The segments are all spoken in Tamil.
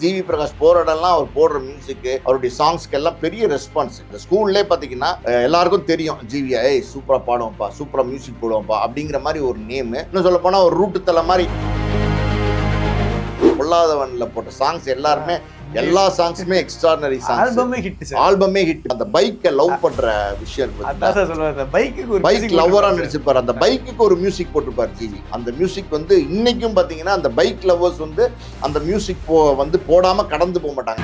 ஜிவி பிரகாஷ் போற இடம்லாம் அவர் போடுற மியூசிக்கு அவருடைய சாங்ஸ்க்கு எல்லாம் பெரிய ரெஸ்பான்ஸ். இந்த ஸ்கூல்லே பார்த்தீங்கன்னா எல்லாருக்கும் தெரியும் ஜிவியா சூப்பரா பாடுவோம்ப்பா, சூப்பரா மியூசிக் போடுவோம்ப்பா அப்படிங்கிற மாதிரி ஒரு நேம். இன்னும் சொல்ல போனா ஒரு ரூட்டு தலை மாதிரி பொல்லாதவன்ல போட்ட சாங்ஸ் எல்லாருமே எல்லா சாங்ஸுமே எக்ஸ்ட்ரானரி சாங்ஸ். ஆல்பமே ஹிட். அந்த பைக்கை லவ் பண்ற விஷயம் பைக் லவ்வரா நடிச்சிருப்பாரு. அந்த பைக்குக்கு ஒரு மியூசிக் போட்டிருப்பாரு ஜிவி. அந்த மியூசிக் வந்து இன்னைக்கும் பாத்தீங்கன்னா அந்த பைக் லவ்வர்ஸ் வந்து அந்த மியூசிக் வந்து போடாம கடந்து போக மாட்டாங்க.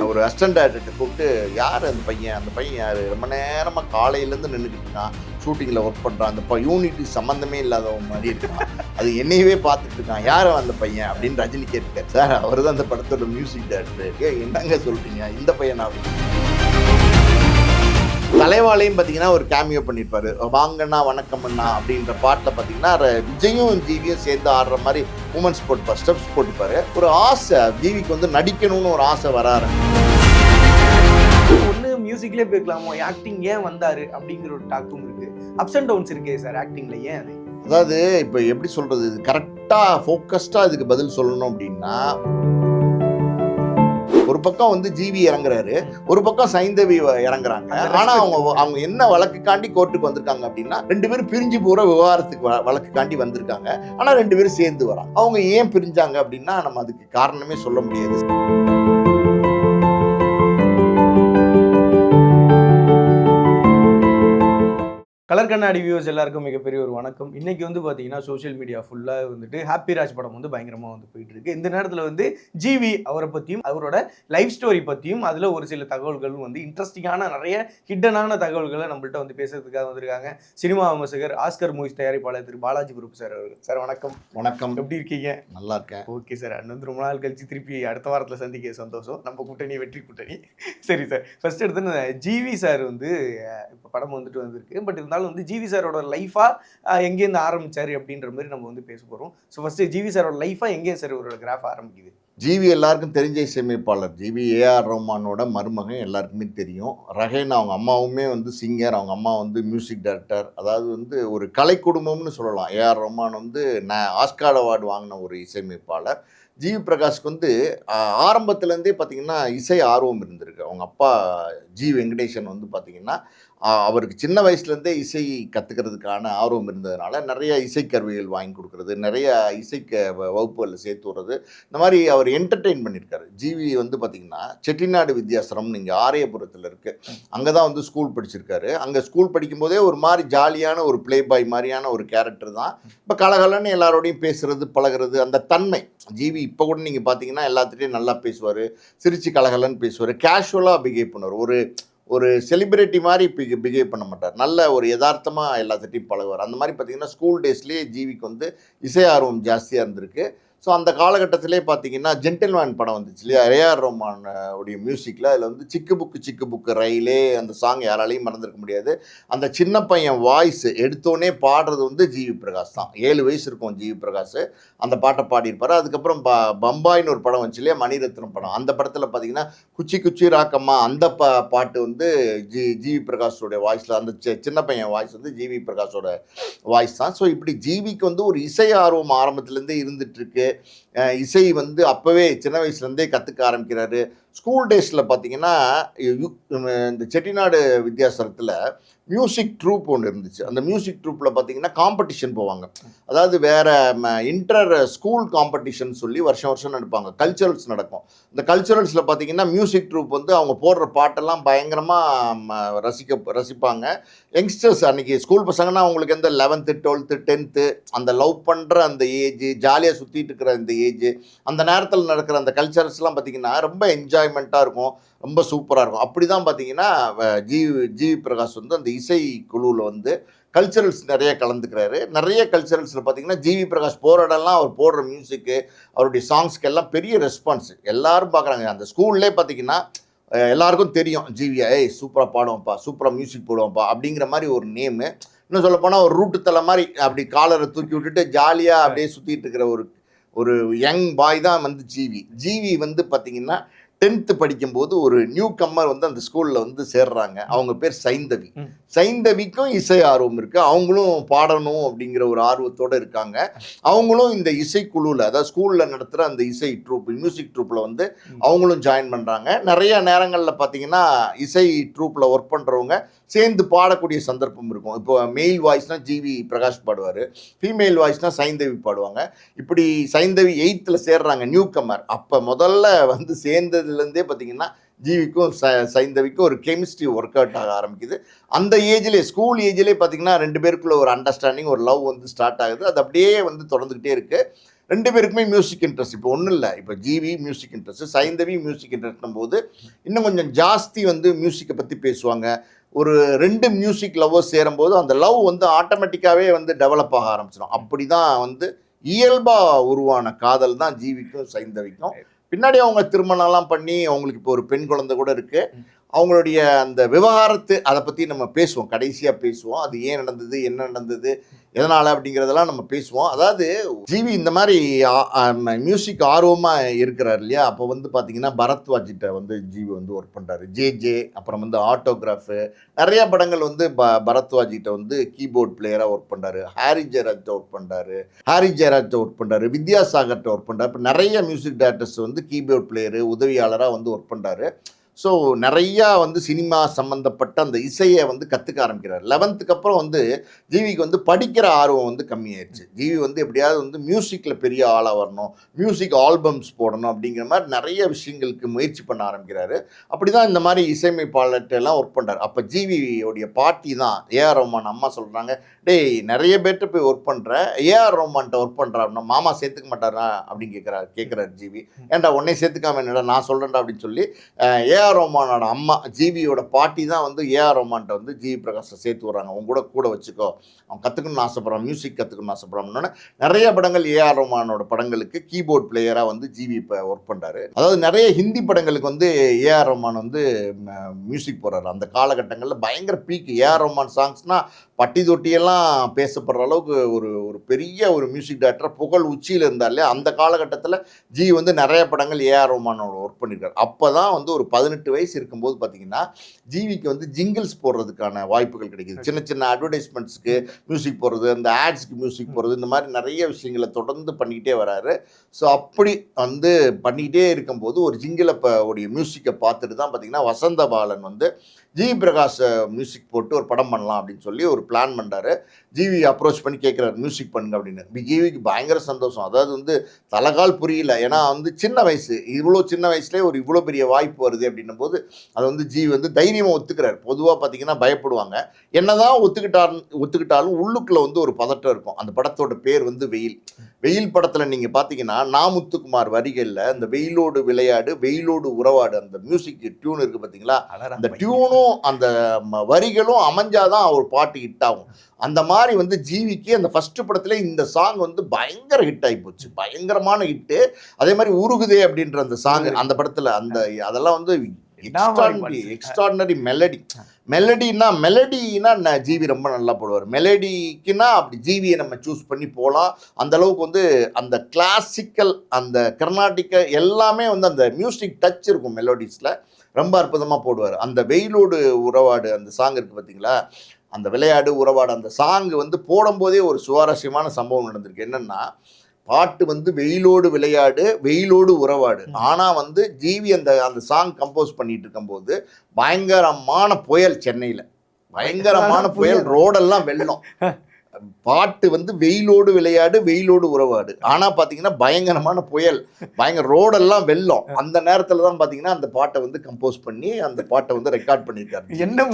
ஒரு அசிஸ்டன்ட் டைரக்டர் கூப்பிட்டு யார் அந்த பையன் யார், ரொம்ப நேரமாக காலையிலேருந்து நின்றுக்கிட்டு இருக்கான், ஷூட்டிங்கில் ஒர்க் பண்ணுறான், அந்த யூனிட்டி சம்மந்தமே இல்லாதவங்க மாதிரி இருக்கான், அது என்னையவே பார்த்துட்டு இருக்கான், யார் அந்த பையன் அப்படின்னு ரஜினி கேட்கார். சார் அவர் தான் அந்த படத்தோட மியூசிக் டைரக்டர். என்னங்க சொல்கிறீங்க, இந்த பையனா அப்படின்னு. தலைவாலையும் பார்த்தீங்கன்னா ஒரு கேமியோ பண்ணியிருப்பாரு. வாங்கண்ணா வணக்கம்ண்ணா அப்படின்ற பாட்டில் பார்த்தீங்கன்னா விஜயும் ஜிவியும் சேர்ந்து ஆடுற மாதிரி மூமெண்ட்ஸ் போட்டுப்பார், ஸ்டெப்ஸ் போட்டுப்பாரு. ஒரு ஆசை ஜிவிக்கு வந்து நடிக்கணும்னு ஒரு ஆசை வராரு. ஒன்று மியூசிக்லேயே போயிருக்கலாமோ, ஆக்டிங் ஏன் வந்தாரு அப்படிங்கிற ஒரு டாக்கும் இருக்கு. அப்ஸ் அண்ட் டவுன்ஸ் இருக்கே சார் ஆக்டிங்ல, ஏன் அது? அதாவது இப்போ எப்படி சொல்றது, கரெக்டாக ஃபோக்கஸ்டாக இதுக்கு பதில் சொல்லணும் அப்படின்னா, ஒரு பக்கம் வந்து ஜிவி இறங்குறாரு, ஒரு பக்கம் சைந்தவி இறங்குறாங்க. ஆனா அவங்க என்ன வழக்குக்காண்டி கோர்ட்டுக்கு வந்திருக்காங்க அப்படின்னா, ரெண்டு பேரும் பிரிஞ்சு போற விவகாரத்துக்கு வழக்குக்காண்டி வந்திருக்காங்க. ஆனா ரெண்டு பேரும் சேர்ந்து வராங்க. அவங்க ஏன் பிரிஞ்சாங்க அப்படின்னா நம்ம அதுக்கு காரணமே சொல்ல முடியாது. கலர் கண்ணாடி வியூவர்ஸ் எல்லாருக்கும் மிகப்பெரிய ஒரு வணக்கம். இன்னைக்கு வந்து பார்த்தீங்கன்னா சோஷியல் மீடியா ஃபுல்லாக வந்துட்டு ஹாப்பி ராஜ் படம் வந்து பயங்கரமாக வந்து போயிட்டு இருக்கு. இந்த நேரத்தில் வந்து ஜிவி அவரை பற்றியும் அவரோட லைஃப் ஸ்டோரி பற்றியும் அதில் ஒரு சில தகவல்களும் வந்து இன்ட்ரெஸ்டிங்கான நிறைய ஹிட்டனான தகவல்களை நம்மள்ட்ட வந்து பேசுறதுக்காக வந்திருக்காங்க சினிமா விமர்சகர், ஆஸ்கர் மூவிஸ் தயாரிப்பாளர் திரு பாலாஜி குரூப் சார் அவர்கள். சார் வணக்கம். வணக்கம். எப்படி இருக்கீங்க? நல்லா இருக்கேன். ஓகே சார், அண்ணன் வந்து ரொம்ப நாள் கழிச்சு திருப்பி அடுத்த வாரத்தில் சந்திக்க சந்தோஷம். நம்ம கூட்டணி வெற்றி கூட்டணி. சரி சார், ஃபர்ஸ்ட் எடுத்து ஜிவி சார் வந்து இப்போ படம் வந்துட்டு வந்திருக்கு. பட் இருந்தாலும் வந்து ஜிவி சாரோட லைஃபா எங்கேருந்து ஆரம்பிச்சாரு அப்படின்ற மாதிரி நம்ம வந்து பேச போறோம். ஸோ ஃபர்ஸ்ட் ஜிவி சாரோட லைஃபா எங்கேயும் சார் ஒரு கிராஃப் ஆரம்பிக்குது? ஜிவி எல்லாருக்கும் தெரிஞ்ச இசையமைப்பாளர். ஜிவி ஏஆர் ரஹ்மானோட மருமகன், எல்லாருக்குமே தெரியும். ரஹேன் அவங்க அம்மாவுமே வந்து சிங்கர், அவங்க அம்மா வந்து மியூசிக் டைரக்டர். அதாவது வந்து ஒரு கலை குடும்பம்னு சொல்லலாம். ஏஆர் ரஹ்மான் வந்து ஆஸ்கார் அவார்டு வாங்கின ஒரு இசையமைப்பாளர். ஜிவி பிரகாஷ்க்கு வந்து ஆரம்பத்துலேருந்தே பார்த்திங்கன்னா இசை ஆர்வம் இருந்திருக்கு. அவங்க அப்பா ஜி வெங்கடேசன் வந்து பார்த்திங்கன்னா அவருக்கு சின்ன வயசுலேருந்தே இசை கற்றுக்கிறதுக்கான ஆர்வம் இருந்ததுனால நிறைய இசைக்கருவிகள் வாங்கி கொடுக்குறது, நிறைய வகுப்புகளில் சேர்த்து விடுறது, இந்த மாதிரி அவர் என்டர்டெயின் பண்ணியிருக்காரு. ஜிவி வந்து பார்த்திங்கன்னா செட்டிநாடு வித்யாசரம்னு இங்கே ஆரியபுரத்தில் இருக்குது, அங்கே தான் வந்து ஸ்கூல் படிச்சிருக்காரு. அங்கே ஸ்கூல் படிக்கும்போதே ஒரு மாதிரி ஜாலியான ஒரு பிளே பாய் மாதிரியான ஒரு கேரக்டர் தான். இப்போ கலகலன்னு எல்லாரோடையும் பேசுகிறது, பழகிறது, அந்த தன்மை. ஜிவி இப்போ கூட நீங்கள் பார்த்தீங்கன்னா எல்லாத்துலேயும் நல்லா பேசுவார், சிரிச்சு கலகலன்னு பேசுவார், கேஷுவலாக பிஹேவ் பண்ணுவார். ஒரு செலிப்ரிட்டி மாதிரி பிஹேவ் பண்ண மாட்டார். நல்ல ஒரு யதார்த்தமாக எல்லாத்திட்டையும் பழகுவார். அந்த மாதிரி பார்த்திங்கன்னா ஸ்கூல் டேஸ்லேயே ஜிவிக்கு வந்து இசை ஆர்வம் ஜாஸ்தியாக இருந்திருக்கு. ஸோ அந்த காலகட்டத்திலே பார்த்தீங்கன்னா ஜென்டில்மேன் படம் வந்துச்சு இல்லையா, ஏஆர் ரஹ்மான் உடைய மியூசிக்கில். அதில் வந்து சிக்கு புக்கு ரயிலே அந்த சாங் யாராலையும் மறந்துருக்க முடியாது. அந்த சின்ன பையன் வாய்ஸ் எடுத்தோடனே பாடுறது வந்து ஜிவி பிரகாஷ் தான். 7 வயசு இருக்கும் ஜிவி பிரகாஷ், அந்த பாட்டை பாடியிருப்பார். அதுக்கப்புறம் பம்பாய்னு ஒரு படம் வந்துச்சு இல்லையா, மணிரத்னம் படம். அந்த படத்தில் பார்த்தீங்கன்னா குச்சி ராக்கம்மா அந்த பாட்டு வந்து ஜிவி பிரகாஷோடைய வாய்ஸில், அந்த சின்ன பையன் வாய்ஸ் வந்து ஜிவி பிரகாஷோட வாய்ஸ் தான். ஸோ இப்படி ஜிவிக்கு வந்து ஒரு இசை ஆர்வம் ஆரம்பத்துலேருந்தே இருந்துகிட்ருக்கு. இசை வந்து அப்போவே சின்ன வயசுலேருந்தே கற்றுக்க ஆரம்பிக்கிறாரு. ஸ்கூல் டேஸில் பார்த்தீங்கன்னா இந்த செட்டிநாடு வித்யாசரத்தில் மியூசிக் ட்ரூப் ஒன்று இருந்துச்சு. அந்த மியூசிக் ட்ரூப்பில் பார்த்தீங்கன்னா காம்படிஷன் போவாங்க. அதாவது வேறு இன்டர் ஸ்கூல் காம்படிஷன் சொல்லி வருஷம் நடப்பாங்க, கல்ச்சுரல்ஸ் நடக்கும். இந்த கல்ச்சுரல்ஸில் பார்த்தீங்கன்னா மியூசிக் ட்ரூப் வந்து அவங்க போடுற பாட்டெல்லாம் பயங்கரமாக ரசிப்பாங்க. யங்ஸ்டர்ஸ் அன்றைக்கி ஸ்கூல் பசங்கன்னா அவங்களுக்கு எந்த 11th 12th 10th அந்த லவ் பண்ணுற அந்த ஏஜ், ஜாலியாக சுற்றிட்டு இருக்கிற அந்த ஏஜ், அந்த நேரத்தில் நடக்கிற அந்த கல்ச்சரல்ஸ்லாம் பார்த்திங்கன்னா ரொம்ப என்ஜாய்மெண்ட்டாக இருக்கும், ரொம்ப சூப்பராக இருக்கும். அப்படி தான் பார்த்தீங்கன்னா ஜிவி பிரகாஷ் வந்து அந்த இசை குழுவில் வந்து கல்ச்சுரல்ஸ் நிறைய கலந்துக்கிறாரு. நிறைய கல்ச்சுரல்ஸில் பார்த்தீங்கன்னா ஜிவி பிரகாஷ் போகிற இடம்லாம் அவர் போடுற மியூசிக்கு அவருடைய சாங்ஸ்க்கு எல்லாம் பெரிய ரெஸ்பான்ஸ். எல்லாரும் பார்க்குறாங்க. அந்த ஸ்கூல்லே பார்த்தீங்கன்னா எல்லாருக்கும் தெரியும் ஜிவியா சூப்பராக பாடுவோம்ப்பா, சூப்பராக மியூசிக் போடுவோம்ப்பா அப்படிங்கிற மாதிரி ஒரு நேமு. இன்னும் சொல்ல போனால் ஒரு ரூட்டு தலை மாதிரி அப்படி காலரை தூக்கி விட்டுட்டு ஜாலியாக அப்படியே சுற்றிட்டு இருக்கிற ஒரு யங் பாய் தான் வந்து ஜிவி வந்து பார்த்திங்கன்னா 10th படிக்கும்போது ஒரு நியூ கம்மர் வந்து அந்த ஸ்கூலில் வந்து சேர்றாங்க. அவங்க பேர் சைந்தவி. சைந்தவிக்கும் இசை ஆர்வம் இருக்குது. அவங்களும் பாடணும் அப்படிங்கிற ஒரு ஆர்வத்தோடு இருக்காங்க. அவங்களும் இந்த இசைக்குழுவில், அதாவது ஸ்கூலில் நடத்துகிற அந்த இசை ட்ரூப், மியூசிக் ட்ரூப்பில் வந்து அவங்களும் ஜாயின் பண்ணுறாங்க. நிறைய நேரங்களில் பார்த்தீங்கன்னா இசை ட்ரூப்பில் ஒர்க் பண்ணுறவங்க சேர்ந்து பாடக்கூடிய சந்தர்ப்பம் இருக்கும். இப்போ மெயில் வாய்ஸ்னால் ஜிவி பிரகாஷ் பாடுவார், ஃபீமேல் வாய்ஸ்னால் சைந்தவி பாடுவாங்க. இப்படி சைந்தவி 8th சேர்றாங்க, நியூ கம்மர். அப்போ முதல்ல வந்து சேர்ந்ததுலேருந்தே பார்த்தீங்கன்னா ஜிவிக்கும் சைந்தவிக்கும் ஒரு கெமிஸ்ட்ரி ஒர்க் அவுட் ஆக ஆரம்பிக்குது. அந்த ஏஜ்லேயே, ஸ்கூல் ஏஜ்லேயே பார்த்தீங்கன்னா 2 பேருக்குள்ள ஒரு அண்டர்ஸ்டாண்டிங், ஒரு லவ் வந்து ஸ்டார்ட் ஆகுது. அது அப்படியே வந்து தொடர்ந்துக்கிட்டே இருக்குது. 2 பேருக்குமே மியூசிக் இன்ட்ரெஸ்ட். இப்போ ஒன்றும் இல்லை, இப்போ GV music interest, Saindhavi music இன்ட்ரெஸ்ட்னும் போது இன்னும் கொஞ்சம் ஜாஸ்தி வந்து மியூசிக்கை பற்றி பேசுவாங்க. ஒரு 2 மியூசிக் லவ்வர்ஸ் சேரும்போது அந்த லவ் வந்து ஆட்டோமேட்டிக்காகவே வந்து டெவலப் ஆக ஆரம்பிச்சிடும். அப்படி தான் வந்து இயல்பாக உருவான காதல் தான் ஜிவிக்கும் சைந்தவிக்கும். பின்னாடி அவங்க திருமணம்லாம் பண்ணி அவங்களுக்கு இப்போ ஒரு பெண் குழந்தை கூட இருக்குது. அவங்களுடைய அந்த விவகாரத்து அதை பற்றி நம்ம பேசுவோம், கடைசியாக பேசுவோம். அது ஏன் நடந்தது, என்ன நடந்தது, எதனால் அப்படிங்கிறதெல்லாம் நம்ம பேசுவோம். அதாவது ஜிவி இந்த மாதிரி மியூசிக் ஆர்வமாக இருக்கிறார் இல்லையா, அப்போ வந்து பார்த்தீங்கன்னா பரத்வாஜிட்ட வந்து ஜிவி வந்து ஒர்க் பண்ணுறாரு. ஜே அப்புறம் வந்து ஆட்டோகிராஃபு, நிறைய படங்கள் வந்து பரத்வாஜிட்ட வந்து கீபோர்ட் பிளேயராக ஒர்க் பண்ணுறாரு. ஹாரி ஜெயராஜ்ட்ட ஒர்க் பண்ணுறாரு, வித்யாசாகர்கிட்ட ஒர்க் பண்ணுறாரு. இப்போ நிறைய மியூசிக் டைரக்டர்ஸ் வந்து கீபோர்ட் பிளேயரு, உதவியாளராக வந்து ஒர்க் பண்ணுறாரு. ஸோ நிறையா வந்து சினிமா சம்மந்தப்பட்ட அந்த இசையை வந்து கற்றுக்க ஆரம்பிக்கிறார். 11th அப்புறம் வந்து ஜிவிக்கு வந்து படிக்கிற ஆர்வம் வந்து கம்மியாயிடுச்சு. ஜிவி வந்து எப்படியாவது வந்து மியூசிக்கில் பெரிய ஆளாக வரணும், மியூசிக் ஆல்பம்ஸ் போடணும் அப்படிங்கிற மாதிரி நிறைய விஷயங்களுக்கு முயற்சி பண்ண ஆரம்பிக்கிறாரு. அப்படி தான் இந்த மாதிரி இசையமைப்பாளர்கிட்டெல்லாம் ஒர்க் பண்ணுறாரு. அப்போ ஜிவியோடைய பாட்டி தான் ஏஆர் ரஹ்மான் அம்மா சொல்கிறாங்க, டேய் நிறைய பேர்கிட்ட போய் ஒர்க் பண்ணுறேன், ஏஆர் ரஹ்மான்கிட்ட ஒர்க் பண்ணுறாருன்னா மாமா சேர்த்துக்க மாட்டாரா அப்படின்னு கேட்குறாரு ஜிவி. ஏன்டா உடனே சேர்த்துக்காம என்னடா நான் சொல்கிறேன்டா அப்படின்னு சொல்லி ஏஆர் ரஹ்மானோட அம்மா ஜிவியோட பாட்டி தான் வந்து ஏஆர் ரஹ்மான்கிட்ட வந்து ஜிவி பிரகாஷை சேர்த்து விட்றாங்க. அவங்க கூட வச்சுக்கோ, அவன் கற்றுக்கணும்னு ஆசைப்பட்றான், மியூசிக் கற்றுக்கணும்னு ஆசைப்பட்றான்னு. நிறைய படங்கள் ஏஆர் ரஹ்மானோட படங்களுக்கு கீபோர்ட் பிளேயராக வந்து ஜிவி இப்போ ஒர்க் பண்ணுறாரு. அதாவது நிறைய ஹிந்தி படங்களுக்கு வந்து ஏஆர் ரஹ்மான் வந்து மியூசிக் போடுறாரு. அந்த காலகட்டங்களில் பயங்கர பீக். ஏஆர் ரஹ்மான் சாங்ஸ்னால் பட்டி தொட்டியெல்லாம் பேசப்படுற அளவுக்கு ஒரு பெரிய ஒரு மியூசிக் டைரக்டர் புகழ் உச்சியில் இருந்தார் இல்லையா. அந்த காலகட்டத்தில் ஜி வந்து நிறைய படங்கள் ஏஆர் ரஹ்மானோட ஒர்க் பண்ணியிருக்காரு. அப்போ தான் வந்து ஒரு 18 வயசு இருக்கும்போது பார்த்தீங்கன்னா ஜிவிக்கு வந்து ஜிங்கிள்ஸ் போடுறதுக்கான வாய்ப்புகள் கிடைக்கிது. சின்ன சின்ன அட்வர்டைஸ்மெண்ட்ஸுக்கு மியூசிக் போடுறது, அந்த ஆட்ஸ்க்கு மியூசிக் போடுறது, இந்த மாதிரி நிறைய விஷயங்களை தொடர்ந்து பண்ணிக்கிட்டே வராரு. ஸோ அப்படி வந்து பண்ணிக்கிட்டே இருக்கும்போது ஒரு ஜிங்கிளை உடைய மியூசிக்கை பார்த்துட்டு தான் பார்த்தீங்கன்னா வசந்த பாலன் வந்து ஜிவி பிரகாஷ் மியூசிக் போட்டு ஒரு படம் பண்ணலாம் அப்படின்னு சொல்லி ஒரு பிளான் பண்ணுறாரு. ஜிவி அப்ரோச் பண்ணி கேட்குறாரு மியூசிக் பண்ணுங்க அப்படின்னு. ஜிவிக்கு பயங்கர சந்தோஷம். அதாவது வந்து தலைகால் புரியல. ஏன்னா வந்து சின்ன வயசு, இவ்வளோ சின்ன வயசுலேயே ஒரு இவ்வளோ பெரிய வாய்ப்பு வருது அப்படின்னும் போது அதை வந்து ஜிவி வந்து தைரியமாக ஒத்துக்கிறார். பொதுவாக பார்த்தீங்கன்னா பயப்படுவாங்க. என்னதான் ஒத்துக்கிட்டாலும் உள்ளுக்குள்ளே வந்து ஒரு பதட்டம் இருக்கும். அந்த படத்தோட பேர் வந்து வெயில் படத்தில் நீங்கள் பார்த்தீங்கன்னா நாமுத்துக்குமார் வரிகளில் அந்த வெயிலோடு விளையாடு வெயிலோடு உறவாடு அந்த மியூசிக் டியூன் இருக்குது பார்த்தீங்களா, அந்த டியூனும் அந்த வரிகளும் அமைஞ்சாதான் அவர் பாட்டு ஹிட் ஆகும். அந்த மாதிரி வந்து ஜிவிக்கு அந்த ஃபர்ஸ்ட் படத்துல இந்த சாங் வந்து பயங்கர ஹிட் ஆகி போச்சு, பயங்கரமான ஹிட்டு. அதே மாதிரி உருகுதே அப்படின்ற அந்த சாங் அந்த படத்துல அந்த அதெல்லாம் வந்து எக்ஸ்ட்ராடினரி மெலடினா ஜிவி ரொம்ப நல்லா போடுவார். மெலடிக்குன்னா அப்படி ஜிவியை நம்ம சூஸ் பண்ணி போகலாம். அந்த அளவுக்கு வந்து அந்த கிளாசிக்கல், அந்த கர்நாடிக்க எல்லாமே வந்து அந்த மியூசிக் டச் இருக்கும் மெலோடிஸில். ரொம்ப அற்புதமாக போடுவார். அந்த வெயிலோடு உறவாடு அந்த சாங் இருக்குது பார்த்தீங்களா, அந்த விளையாடு உறவாடு அந்த சாங் வந்து போடும்போதே ஒரு சுவாரஸ்யமான சம்பவம் நடந்திருக்கு. என்னென்னா, பாட்டு வந்து வெயிலோடு விளையாடு வெயிலோடு உறவாடு. ஆனால் வந்து ஜிவி அந்த சாங் கம்போஸ் பண்ணிட்டு இருக்கும்போது பயங்கரமான புயல், சென்னையில் பயங்கரமான புயல், ரோடெல்லாம் வெள்ளம். பாட்டு வந்து வெயிலோடு விளையாடு வெயிலோடு உறவாடு, ஆனால் பார்த்தீங்கன்னா பயங்கரமான புயல், பயங்கர ரோடெல்லாம் வெள்ளம். அந்த நேரத்தில் தான் பார்த்தீங்கன்னா அந்த பாட்டை வந்து கம்போஸ் பண்ணி அந்த பாட்டை வந்து ரெக்கார்ட் பண்ணியிருக்காரு. என்ன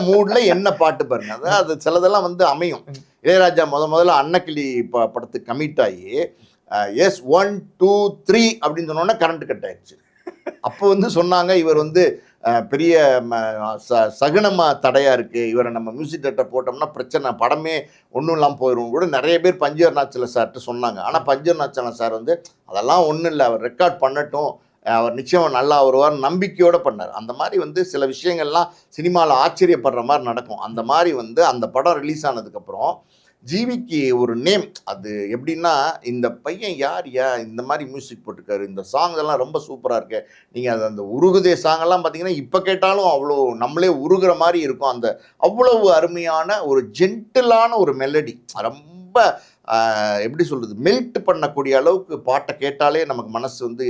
மூடில் என்ன பாட்டு பாருங்க. அதாவது அது சிலதெல்லாம் வந்து அமையும். இளையராஜா முதல்ல அன்னக்கிளி படத்துக்கு கமிட் ஆகி எஸ் 1 2 3 அப்படின்னு சொன்னோன்னா கரண்ட் கட் ஆயிடுச்சு. அப்போ வந்து சொன்னாங்க இவர் வந்து பெரிய சகுனமாக தடையாக இருக்குது, இவரை நம்ம மியூசிக் டேரக்டர் போட்டோம்னா பிரச்சனை, படமே ஒன்றும் இல்லாமல் போயிடும் கூட நிறைய பேர் பஞ்சு அருணாச்சல சார்கிட்ட சொன்னாங்க. ஆனால் பஞ்சு அருணாச்சல சார் வந்து அதெல்லாம் ஒன்றும் இல்லை, அவர் ரெக்கார்ட் பண்ணட்டும், அவர் நிச்சயம் நல்லா வருவார் நம்பிக்கையோடு பண்ணார். அந்த மாதிரி வந்து சில விஷயங்கள்லாம் சினிமாவில் ஆச்சரியப்படுற மாதிரி நடக்கும். அந்த மாதிரி வந்து அந்த படம் ரிலீஸ் ஆனதுக்கப்புறம் ஜிவிக்கு ஒரு நேம். அது எப்படின்னா, இந்த பையன் யார்யா இந்த மாதிரி மியூசிக் போட்டிருக்காரு, இந்த சாங் எல்லாம் ரொம்ப சூப்பராக இருக்கு. நீங்கள் அது அந்த உருகுதே சாங்கெல்லாம் பார்த்தீங்கன்னா இப்போ கேட்டாலும் அவ்வளோ நம்மளே உருகுற மாதிரி இருக்கும். அந்த அவ்வளவு அருமையான ஒரு ஜென்டிலான ஒரு மெலடி, ரொம்ப எப்படி சொல்கிறது, மெல்ட் பண்ணக்கூடிய அளவுக்கு பாட்டை கேட்டாலே நமக்கு மனசு வந்து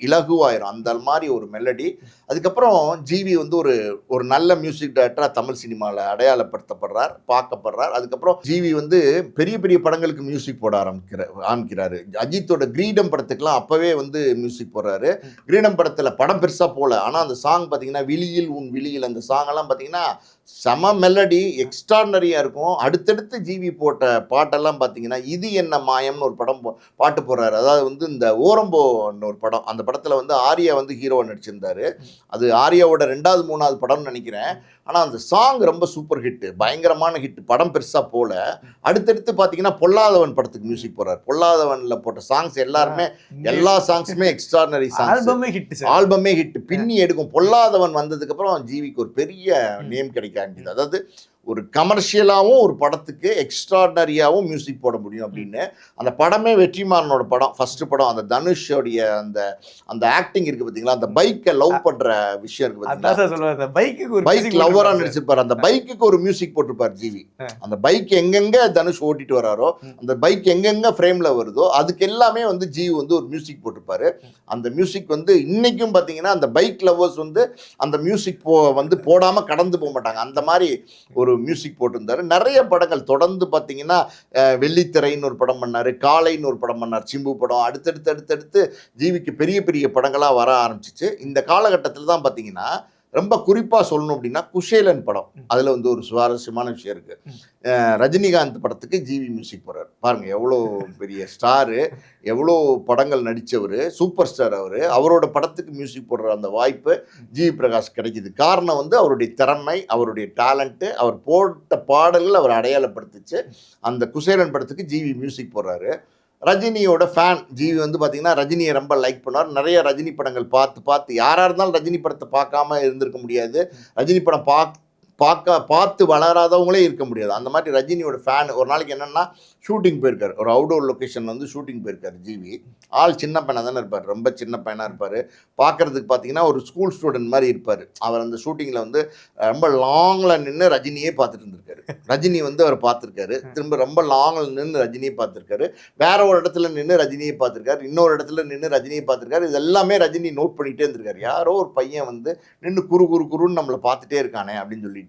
இலகுவாயிரும். அந்த மாதிரி ஒரு மெலடி. அதுக்கப்புறம் ஜிவி வந்து ஒரு ஒரு நல்ல மியூசிக் டைரக்டராக தமிழ் சினிமாவில் அடையாளப்படுத்தப்படுறார், பார்க்கப்படுறார். அதுக்கப்புறம் ஜிவி வந்து பெரிய பெரிய படங்களுக்கு மியூசிக் போட ஆரம்பிக்கிறாரு. அஜித்தோட கிரீடம் படத்துக்கெல்லாம் அப்போவே வந்து மியூசிக் போடுறாரு. கிரீடம் படத்தில் படம் பெருசாக போகல, ஆனால் அந்த சாங் பார்த்தீங்கன்னா விழியில் உன் விழியில், அந்த சாங்கெல்லாம் பார்த்தீங்கன்னா செம மெலடி, எக்ஸ்ட்ராடனரியாக இருக்கும். அடுத்தடுத்து ஜிவி போட்ட பாட்டெல்லாம் பார்த்தீங்கன்னா இது என்ன மாயம்னு ஒரு படம் பாட்டு போடுறாரு. அதாவது வந்து இந்த ஓரம்போன்னு ஒரு படம், அந்த படத்தில் வந்து ஆர்யா வந்து ஹீரோவை நடிச்சிருந்தாரு. அது ஆர்யாவோட 2வது 3வது படம்னு நினைக்கிறேன். ஆனால் அந்த சாங் ரொம்ப சூப்பர் ஹிட்டு, பயங்கரமான ஹிட். படம் பெருசாக போல. அடுத்தடுத்து பார்த்தீங்கன்னா பொல்லாதவன் படத்துக்கு மியூசிக் போடுறாரு. பொல்லாதவனில் போட்ட சாங்ஸ் எல்லாருமே, எல்லா சாங்ஸுமே எக்ஸ்ட்ராடனரி சாங்ஸ், ஆல்பமே ஹிட், பின்னி எடுக்கும். பொல்லாதவன் வந்ததுக்கப்புறம் ஜிவிக்கு ஒரு பெரிய நேம் கிடைக்க ஆரம்பிக்குது. அதாவது ஒரு கமர்ஷியலாகவும் ஒரு படத்துக்கு எக்ஸ்ட்ராடனரியாகவும் மியூசிக் போட முடியும் அப்படின்னு. அந்த படமே வெற்றிமாறனோட படம், ஃபர்ஸ்ட் படம். அந்த தனுஷோடைய அந்த அந்த ஆக்டிங் இருக்குது பார்த்தீங்களா, அந்த பைக்கை லவ் பண்ணுற விஷயம் இருக்குது பார்த்தீங்களா, பைக் லவ்வராக நடிச்சிருப்பார். அந்த பைக்குக்கு ஒரு மியூசிக் போட்டிருப்பார் ஜிவி. அந்த பைக் எங்கெங்கே தனுஷ் ஓட்டிட்டு வராரோ, அந்த பைக் எங்கெங்கே ஃப்ரேமில் வருதோ அதுக்கு எல்லாமே வந்து ஜிவி வந்து ஒரு மியூசிக் போட்டிருப்பாரு. அந்த மியூசிக் வந்து இன்னைக்கும் பார்த்தீங்கன்னா அந்த பைக் லவ்வர்ஸ் வந்து அந்த மியூசிக் வந்து போடாமல் கடந்து போக மாட்டாங்க. அந்த மாதிரி ஒரு மியூசிக் போட்டிருந்தாரு. நிறைய படங்கள் தொடர்ந்து பார்த்தீங்கன்னா வெள்ளித்திரைன்னு ஒரு படம் பண்ணார், காளைன்னு ஒரு படம் பண்ணார், சிம்பு படம். அடுத்தடுத்து ஜிவிக்கு பெரிய பெரிய படங்களாக வர ஆரம்பிச்சிச்சு. இந்த காலகட்டத்தில் தான் பார்த்தீங்கன்னா ரொம்ப குறிப்பாக சொல்லணும் அப்படின்னா குஷேலன் படம், அதில் வந்து ஒரு சுவாரஸ்யமான விஷயம் இருக்குது. ரஜினிகாந்த் படத்துக்கு ஜிவி மியூசிக் போடுறார். பாருங்கள், எவ்வளோ பெரிய ஸ்டாரு, எவ்வளோ படங்கள் நடித்தவர், சூப்பர் ஸ்டார் அவர். அவரோட படத்துக்கு மியூசிக் போடுற அந்த வாய்ப்பு ஜிவி பிரகாஷ் கிடைக்கிது. காரணம் வந்து அவருடைய திறமை, அவருடைய டேலண்ட்டு, அவர் போட்ட பாடல்கள் அவர் அடையாளப்படுத்துச்சு. அந்த குஷேலன் படத்துக்கு ஜிவி மியூசிக் போடுறாரு. ரஜினியோட ஃபேன் ஜிவி வந்து பார்த்தீங்கன்னா ரஜினியை ரொம்ப லைக் பண்ணுவார். நிறைய ரஜினி படங்கள் பார்த்து யாராக இருந்தாலும் ரஜினி படத்தை பார்க்காம இருந்திருக்க முடியாது. ரஜினி படம் பார்த்து வளராதவங்களே இருக்க முடியாது. அந்த மாதிரி ரஜினியோட ஃபேன். ஒரு நாளைக்கு என்னென்னா ஷூட்டிங் போயிருக்காரு, ஒரு அவுடோர் லொக்கேஷன் வந்து ஷூட்டிங் போயிருக்காரு ஜிவி. ஆள் சின்ன பையனாக தானே இருப்பார், ரொம்ப சின்ன பையனாக இருப்பார். பார்க்குறதுக்கு பார்த்தீங்கன்னா ஒரு ஸ்கூல் ஸ்டூடெண்ட் மாதிரி இருப்பார். அவர் அந்த ஷூட்டிங்கில் வந்து ரொம்ப லாங்கில் நின்று ரஜினியே பார்த்துட்டு இருந்திருக்காரு. ரஜினி வந்து அவர் பார்த்துருக்காரு. திரும்ப ரொம்ப லாங்கில் நின்று ரஜினியை பார்த்துருக்காரு. வேற ஒரு இடத்துல நின்று ரஜினியை பார்த்துருக்காரு. இன்னொரு இடத்துல நின்று ரஜினியை பார்த்துருக்காரு. இது எல்லாமே ரஜினி நோட் பண்ணிகிட்டே இருந்திருக்காரு. யாரோ ஒரு பையன் வந்து நின்று குறுன்னு நம்மளை பார்த்துட்டே இருக்கானே அப்படின்னு சொல்லிட்டு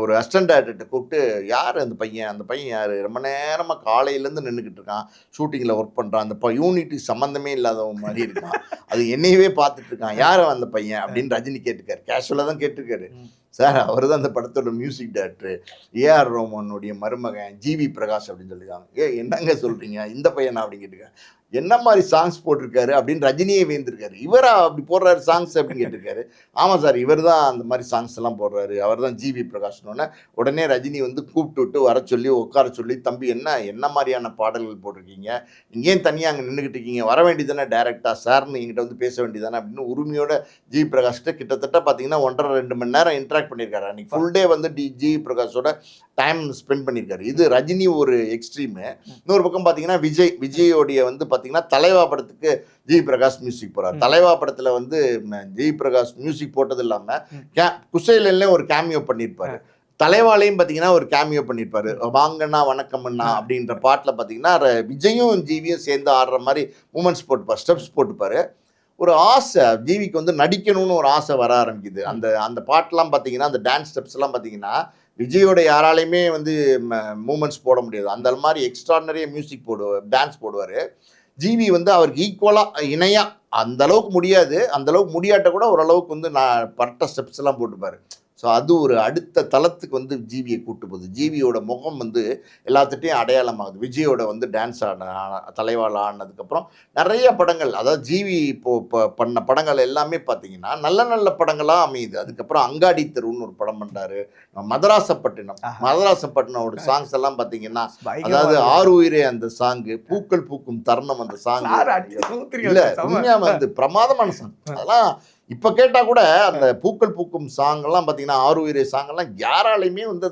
ஒரு அசிஸ்டன்ட் டைரக்டர்கிட்ட கூப்பிட்டு, யார் அந்த பையன் யார், ரொம்ப நேரமாக காலையிலேருந்து நின்றுக்கிட்டு இருக்கான், ஷூட்டிங்கில் ஒர்க் பண்ணுறான், அந்த யூனிட்டி சம்மந்தமே இல்லாதவன் மாதிரி இருக்கான், அது என்னையவே பார்த்துட்டு இருக்கான், யார் அந்த பையன் அப்படின்னு ரஜினி கேட்டுக்காரு. கேஷுவலாக தான் கேட்டிருக்காரு. சார், அவர் தான் அந்த படத்தோட மியூசிக் டைரக்டர், ஏஆர் ரோமனுடைய மருமகன் ஜிவி பிரகாஷ் அப்படின்னு சொல்லியிருக்காங்க. என்னங்க சொல்கிறீங்க, இந்த பையனா அப்படின்னு கேட்டுருக்காங்க. என்ன மாதிரி சாங்ஸ் போட்டிருக்காரு அப்படின்னு ரஜினியே வேந்திருக்காரு. இவரா அப்படி போடுறாரு சாங்ஸ் அப்படின்னு கேட்டிருக்காரு. ஆமாம் சார், இவர் தான் அந்த மாதிரி சாங்ஸ் எல்லாம் போடுறாரு, அவர் தான் ஜிவி பிரகாஷ்னோடனே உடனே ரஜினி வந்து கூப்பிட்டு விட்டு வர சொல்லி உட்கார சொல்லி, தம்பி என்ன மாதிரியான பாடல்கள் போட்டிருக்கீங்க, நீங்கள் ஏன் தனியாக அங்கே நின்றுக்கிட்டு இருக்கீங்க, வர வேண்டியதானே டேரெக்டாக சார்னு எங்கிட்ட வந்து பேச வேண்டியதானே அப்படின்னு உரிமையோட ஜிவி பிரகாஷ்கிட்ட கிட்டத்தட்ட பார்த்தீங்கன்னா 1.5-2 மணி நேரம் இன்ட்ராக்ட் பண்ணியிருக்காரு. அன்றைக்கி ஃபுல் டே வந்து ஜிவி பிரகாஷோட டைம் ஸ்பெண்ட் பண்ணியிருக்காரு. இது ரஜினி ஒரு எக்ஸ்ட்ரீமு. இன்னொரு பக்கம் பார்த்தீங்கன்னா விஜயோடைய வந்து பார்த்தீங்கன்னா தலைவா படத்துக்கு ஜிவி பிரகாஷ் மியூசிக் போகிறார். தலைவா படத்தில் வந்து ஜிவி பிரகாஷ் மியூசிக் போட்டது இல்லாமல் குசேலன்லேயும் ஒரு கேமியோ பண்ணியிருப்பார். தலைவாலையும் பார்த்தீங்கன்னா ஒரு கேமியோ பண்ணியிருப்பாரு. வாங்கண்ணா வணக்கம்ண்ணா அப்படின்ற பாட்டில் பார்த்தீங்கன்னா விஜயும் ஜிவியும் சேர்ந்து ஆடுற மாதிரி மூமெண்ட்ஸ் போட்டுப்பார், ஸ்டெப்ஸ் போட்டுப்பார். ஒரு ஆசை ஜிவிக்கு வந்து நடிக்கணும்னு ஒரு ஆசை வர ஆரம்பிக்குது. அந்த பாட்டெலாம் பார்த்தீங்கன்னா, அந்த டான்ஸ் ஸ்டெப்ஸ்லாம் பார்த்தீங்கன்னா விஜயோட யாராலையுமே வந்து மூமெண்ட்ஸ் போட முடியாது. அந்த மாதிரி எக்ஸ்ட்ராடனரியாக மியூசிக் டான்ஸ் போடுவார். ஜிவி வந்து அவருக்கு ஈக்குவலாக இணையாக, அந்தளவுக்கு முடியாது, அந்தளவுக்கு முடியாட்ட கூட ஓரளவுக்கு வந்து நான் பட்ட ஸ்டெப்ஸ் எல்லாம் போட்டுப்பார். ஸோ அது ஒரு அடுத்த தளத்துக்கு வந்து ஜிவியை கூட்டு போகுது. ஜிவியோட முகம் வந்து எல்லாத்துட்டையும் அடையாளமாகுது. விஜயோட வந்து டான்ஸ் தலைவால் ஆனதுக்கப்புறம் நிறைய படங்கள், அதாவது ஜிவி பண்ண படங்கள் எல்லாமே பார்த்தீங்கன்னா நல்ல படங்களாக அமையுது. அதுக்கப்புறம் அங்காடி தெருவுன்னு ஒரு படம் பண்ணுறாரு. மதராசப்பட்டினோட சாங்ஸ் எல்லாம் பார்த்தீங்கன்னா, அதாவது ஆறு உயிரே அந்த சாங்கு, பூக்கள் பூக்கும் தருணம் அந்த சாங் இல்லை, உண்மையாக வந்து பிரமாதமான சாங். அதெல்லாம் இப்போ கேட்டால் கூட அந்த பூக்கள் பூக்கும் சாங்கெல்லாம் பார்த்தீங்கன்னா, ஆறு உயிரே சாங்கெல்லாம் யாராலையுமே வந்து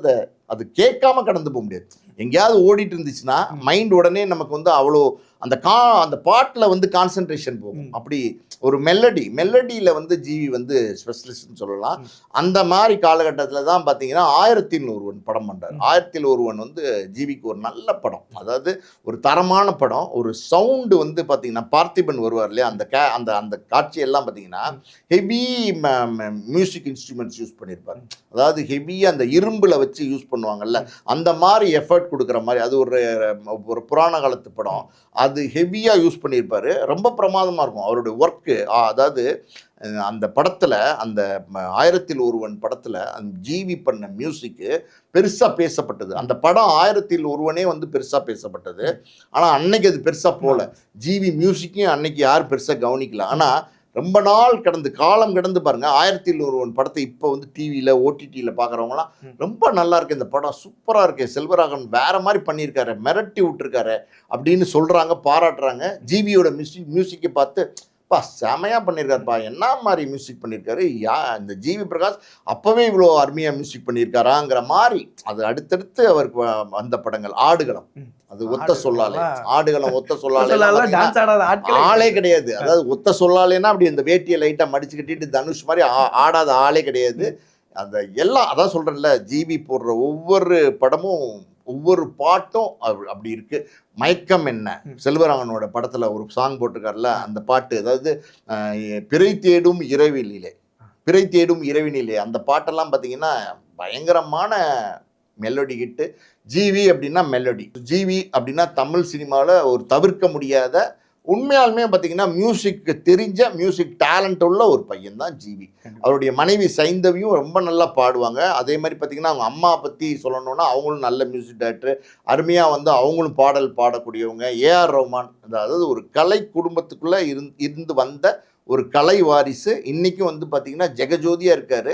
அது கேட்காம கடந்து போக முடியாது. எங்கேயாவது ஓடிட்டு இருந்துச்சுன்னா மைண்ட் உடனே நமக்கு வந்து அவ்வளோ அந்த பாட்டில் வந்து கான்சென்ட்ரேஷன் போகும். அப்படி ஒரு மெலடியில் வந்து ஜிவி வந்து ஸ்பெஷலிஸ்ட்னு சொல்லலாம். அந்த மாதிரி காலகட்டத்தில் தான் பார்த்தீங்கன்னா 1001 படம் பண்ணுறார். 1001 வந்து ஜிவிக்கு ஒரு நல்ல படம், அதாவது ஒரு தரமான படம். ஒரு சவுண்டு வந்து பார்த்தீங்கன்னா பார்த்திபன் வருவார் இல்லையா, அந்த அந்த காட்சியெல்லாம் பார்த்தீங்கன்னா ஹெவி மியூசிக் இன்ஸ்ட்ருமெண்ட்ஸ் யூஸ் பண்ணியிருப்பார். அதாவது ஹெவியாக அந்த இரும்பில் வச்சு யூஸ் பண்ணுவாங்கல்ல, அந்த மாதிரி எஃபர்ட் கொடுக்குற மாதிரி. அது ஒரு புராண காலத்து படம், அது ஹெவியாக யூஸ் பண்ணியிருப்பார். ரொம்ப பிரமாதமாக இருக்கும் அவருடைய ஒர்க்கு. அதாவது அந்த படத்தில், அந்த 1001 படத்தில் அந்த ஜிவி பண்ண மியூசிக்கு பெருசாக பேசப்பட்டது. அந்த படம் 1001 வந்து பெருசாக பேசப்பட்டது. ஆனால் அன்னைக்கு அது பெருசாக போகல. ஜிவி மியூசிக்கையும் அன்னைக்கு யாரும் பெருசாக கவனிக்கல. ஆனால் ரொம்ப நாள் காலம் கடந்து பாருங்க, 1001 படத்தை இப்போ வந்து டிவியில் ஓடிடியில் பார்க்குறவங்களாம் ரொம்ப நல்லா இருக்கு, இந்த படம் சூப்பராக இருக்கு, செல்வராகவன் வேற மாதிரி பண்ணியிருக்காரு, மிரட்டி விட்டுருக்காரு அப்படின்னு சொல்கிறாங்க, பாராட்டுறாங்க. ஜிவியோட மியூசிக்கை பார்த்து செமையாக பண்ணியிருக்காருப்பா, என்ன மாதிரி மியூசிக் பண்ணியிருக்காரு, இந்த ஜிவி பிரகாஷ் அப்போவே இவ்வளோ அருமையாக மியூசிக் பண்ணியிருக்காராங்கிற மாதிரி. அது அடுத்தடுத்து அவருக்கு வந்த படங்கள் ஆடுகளம், அது ஒத்த சொல்லாலே, ஆடுகளம் ஒத்த சொல்லாலே ஆளே கிடையாது. அதாவது ஒத்த சொல்லாலேன்னா அப்படி இந்த வேட்டியை லைட்டாக மடிச்சு கட்டிட்டு தனுஷ் மாதிரி ஆடாத ஆளே கிடையாது. அந்த எல்லாம் அதான் சொல்கிறேன்ல, ஜிவி போடுற ஒவ்வொரு படமும் ஒவ்வொரு பாட்டும் அப்படி இருக்கு. மயக்கம் என்ன, செல்வராகவனோட படத்தில் ஒரு சாங் போட்டிருக்காருல, அந்த பாட்டு, அதாவது பிறை தேடும் இரவினிலே அந்த பாட்டெல்லாம் பார்த்தீங்கன்னா பயங்கரமான மெலோடி ஹிட்டு. ஜிவி அப்படின்னா மெலோடி, ஜிவி அப்படின்னா தமிழ் சினிமாவில் ஒரு தவிர்க்க முடியாத, உண்மையாலுமே பார்த்தீங்கன்னா மியூசிக்கு தெரிஞ்ச, மியூசிக் டேலண்ட் உள்ள ஒரு பையன் தான் ஜிவி. அவருடைய மனைவி சைந்தவியும் ரொம்ப நல்லா பாடுவாங்க. அதே மாதிரி பார்த்தீங்கன்னா அவங்க அம்மா பற்றி சொல்லணும்னா அவங்களும் நல்ல மியூசிக் டைரக்டர், அருமையாக வந்து அவங்களும் பாடல் பாடக்கூடியவங்க. ஏஆர் ரஹ்மான், அதாவது ஒரு கலை குடும்பத்துக்குள்ளே இருந்து வந்த ஒரு கலை வாரிசு. இன்றைக்கும் வந்து பார்த்திங்கன்னா ஜெகஜோதியாக இருக்கார்.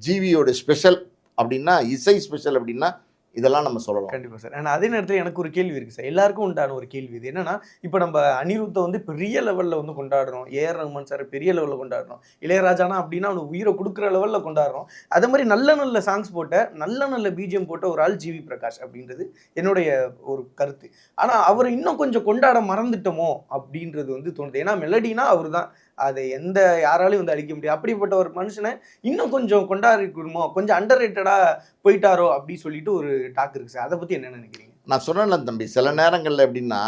ஜிவியோட ஸ்பெஷல் அப்படின்னா, இசை ஸ்பெஷல் அப்படின்னா இதெல்லாம் நம்ம சொல்லலாம். கண்டிப்பாக சார். ஆனால் அதே நேரத்தில் எனக்கு ஒரு கேள்வி இருக்குது சார், எல்லாருக்கும் உண்டான ஒரு கேள்வி இது. என்னன்னா, இப்போ நம்ம அனிருத்தை வந்து பெரிய லெவலில் வந்து கொண்டாடுறோம், ஏஆர் ரஹ்மான் சார் பெரிய லெவலில் கொண்டாடுறோம், இளையராஜானா அப்படின்னா அவனுக்கு உயிரை கொடுக்குற லெவலில் கொண்டாடுறோம். அதே மாதிரி நல்ல சாங்ஸ் போட்ட, நல்ல பிஜிஎம் போட்ட ஒரு ஆள் ஜிவி பிரகாஷ் அப்படின்றது என்னுடைய ஒரு கருத்து. ஆனால் அவர் இன்னும் கொஞ்சம் கொண்டாட மறந்துட்டோமோ அப்படின்றது வந்து தோணுது. ஏன்னா மெலடினா அவர் தான், அதை யாராலையும் வந்து அழிக்க முடியாது. அப்படிப்பட்ட ஒரு மனுஷனை இன்னும் கொஞ்சம் கொண்டாடிக்கணுமோ, கொஞ்சம் அண்டர் ரேட்டடாக போயிட்டாரோ அப்படின்னு சொல்லிட்டு ஒரு டாக் இருக்குது சார். அதை பற்றி என்ன நினைக்கிறீங்க? நான் சொன்னேன்ல தம்பி, சில நேரங்களில் எப்படின்னா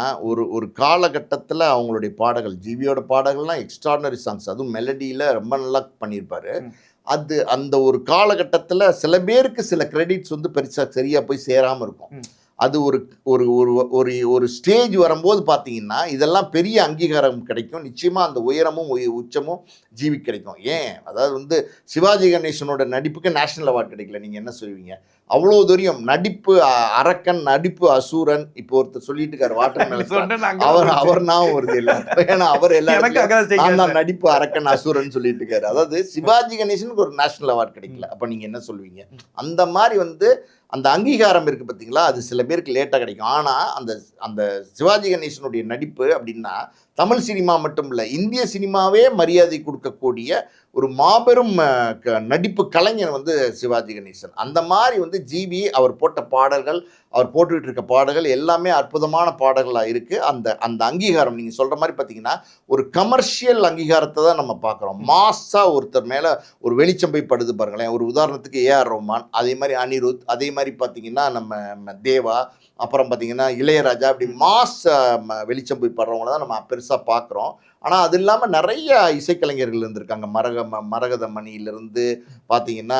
ஒரு காலகட்டத்தில் அவங்களுடைய பாடல்கள், ஜிவியோட பாடல்கள்லாம் எக்ஸ்ட்ராடனரி சாங்ஸ், அதுவும் மெலடியில் ரொம்ப நல்லா பண்ணியிருப்பார். அது அந்த ஒரு காலகட்டத்தில் சில பேருக்கு சில கிரெடிட்ஸ் வந்து பெருசாக சரியாக போய் சேராமல் இருக்கும். அது ஒரு ஒரு ஒரு ஒரு ஸ்டேஜ் வரும்போது பார்த்தீங்கன்னா இதெல்லாம் பெரிய அங்கீகாரம் கிடைக்கும். நிச்சயமாக அந்த உயரமும் உச்சமும் ஜிவி கிடைக்கும். ஏன், அதாவது வந்து சிவாஜி கணேசனோட நடிப்புக்கு நேஷனல் அவார்டு கிடைக்கல, நீங்கள் என்ன சொல்லுவீங்க? அவ்வளோ தூரம் நடிப்பு அரக்கன், நடிப்பு அசூரன். இப்போ ஒருத்தர் சொல்லிட்டு இருக்காரு வாட்டர் மேல, அவர் நான் வருது இல்லை, ஏன்னா அவர் எல்லாரும் நடிப்பு அரக்கன் அசூரன் சொல்லிட்டு இருக்காரு. அதாவது சிவாஜி கணேசனுக்கு ஒரு நேஷனல் அவார்டு கிடைக்கல, அப்போ நீங்கள் என்ன சொல்லுவீங்க? அந்த மாதிரி வந்து அந்த அங்கீகாரம் இருக்குது பார்த்தீங்களா, அது சில பேருக்கு லேட்டாக கிடைக்கும். ஆனால் அந்த சிவாஜி கணேசனுடைய நடிப்பு அப்படின்னா தமிழ் சினிமா மட்டும் இல்லை, இந்திய சினிமாவே மரியாதை கொடுக்கக்கூடிய ஒரு மாபெரும் நடிப்பு கலைஞர் வந்து சிவாஜி கணேசன். அந்த மாதிரி வந்து ஜிவி அவர் போட்ட பாடல்கள், அவர் போட்டுக்கிட்டு இருக்க பாடல்கள் எல்லாமே அற்புதமான பாடல்களாக இருக்குது. அந்த அங்கீகாரம் நீங்கள் சொல்கிற மாதிரி பார்த்தீங்கன்னா ஒரு கமர்ஷியல் அங்கீகாரத்தை தான் நம்ம பார்க்குறோம். மாஸாக ஒருத்தர் மேலே ஒரு வெளிச்சம் போய் படுது பாருங்களேன். ஒரு உதாரணத்துக்கு ஏஆர் ரஹ்மான், அதே மாதிரி அனிருத், அதே மாதிரி பார்த்தீங்கன்னா நம்ம தேவா, அப்புறம் பார்த்தீங்கன்னா இளையராஜா, அப்படி மாஸ் வெளிச்சம் போய் படுறவங்கள தான் நம்ம பெருசாக பார்க்குறோம். ஆனால் அது இல்லாமல் நிறைய இசைக்கலைஞர்கள் இருந்திருக்காங்க. மரகத மணியிலிருந்து பார்த்தீங்கன்னா